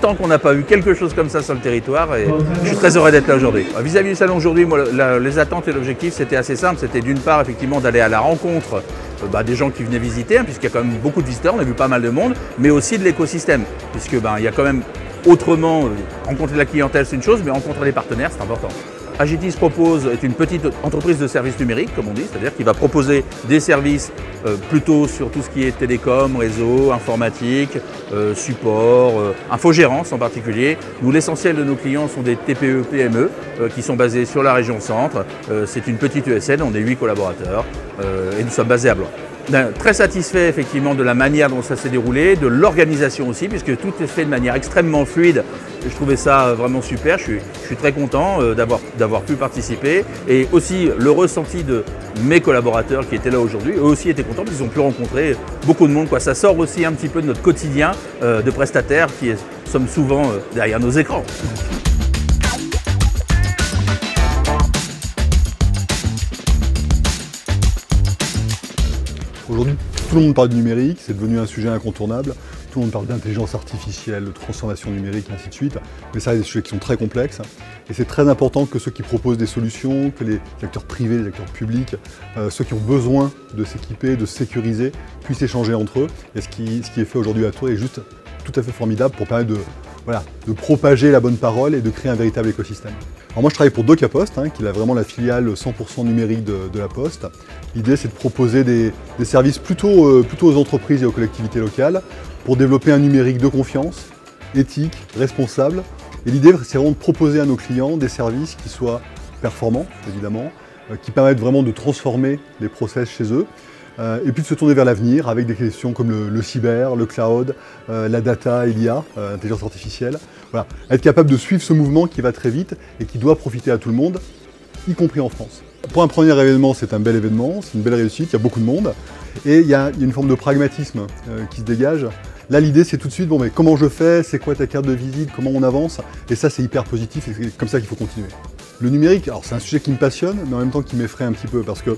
longtemps qu'on n'a pas eu quelque chose comme ça sur le territoire et je suis très heureux d'être là aujourd'hui. Vis-à-vis du salon aujourd'hui, moi, les attentes et l'objectif c'était assez simple, c'était d'une part effectivement d'aller à la rencontre des gens qui venaient visiter, hein, puisqu'il y a quand même beaucoup de visiteurs, on a vu pas mal de monde, mais aussi de l'écosystème, puisque il y a quand même autrement, rencontrer la clientèle c'est une chose, mais rencontrer les partenaires c'est important. Agitis propose est une petite entreprise de services numériques, comme on dit, c'est-à-dire qu'il va proposer des services plutôt sur tout ce qui est télécom, réseau, informatique, support, infogérance en particulier. Nous, l'essentiel de nos clients sont des TPE, PME qui sont basés sur la région centre. C'est une petite ESN, on est 8 collaborateurs et nous sommes basés à Blois. Très satisfait effectivement de la manière dont ça s'est déroulé, de l'organisation aussi, puisque tout est fait de manière extrêmement fluide. Je trouvais ça vraiment super, je suis très content d'avoir pu participer. Et aussi le ressenti de mes collaborateurs qui étaient là aujourd'hui, eux aussi étaient contents parce qu'ils ont pu rencontrer beaucoup de monde. Ça sort aussi un petit peu de notre quotidien de prestataires qui sommes souvent derrière nos écrans. Aujourd'hui, tout le monde parle du numérique, c'est devenu un sujet incontournable. Tout le monde parle d'intelligence artificielle, de transformation numérique, ainsi de suite. Mais ça, c'est des sujets qui sont très complexes. Et c'est très important que ceux qui proposent des solutions, que les acteurs privés, les acteurs publics, ceux qui ont besoin de s'équiper, de se sécuriser, puissent échanger entre eux. Et ce qui est fait aujourd'hui à Tours est juste tout à fait formidable pour permettre de propager la bonne parole et de créer un véritable écosystème. Alors moi je travaille pour DocaPost, qui est vraiment la filiale 100% numérique de la Poste. L'idée c'est de proposer des services plutôt aux entreprises et aux collectivités locales pour développer un numérique de confiance, éthique, responsable. Et l'idée c'est vraiment de proposer à nos clients des services qui soient performants, évidemment, qui permettent vraiment de transformer les process chez eux. Et puis de se tourner vers l'avenir avec des questions comme le cyber, le cloud, la data et l'IA, l'intelligence artificielle. Voilà. Être capable de suivre ce mouvement qui va très vite et qui doit profiter à tout le monde, y compris en France. Pour un premier événement, c'est un bel événement, c'est une belle réussite, il y a beaucoup de monde. Et il y a une forme de pragmatisme qui se dégage. Là, l'idée, c'est tout de suite, mais comment je fais? C'est quoi ta carte de visite? Comment on avance? Et ça, c'est hyper positif et c'est comme ça qu'il faut continuer. Le numérique, alors c'est un sujet qui me passionne, mais en même temps qui m'effraie un petit peu parce que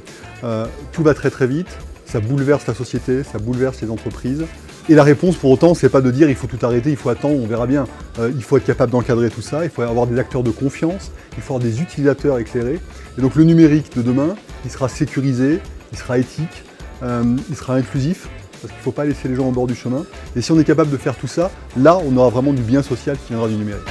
tout va très très vite, ça bouleverse la société, ça bouleverse les entreprises. Et la réponse pour autant, c'est pas de dire il faut tout arrêter, il faut attendre, on verra bien. Il faut être capable d'encadrer tout ça, il faut avoir des acteurs de confiance, il faut avoir des utilisateurs éclairés. Et donc le numérique de demain, il sera sécurisé, il sera éthique, il sera inclusif, parce qu'il ne faut pas laisser les gens au bord du chemin. Et si on est capable de faire tout ça, là on aura vraiment du bien social qui viendra du numérique.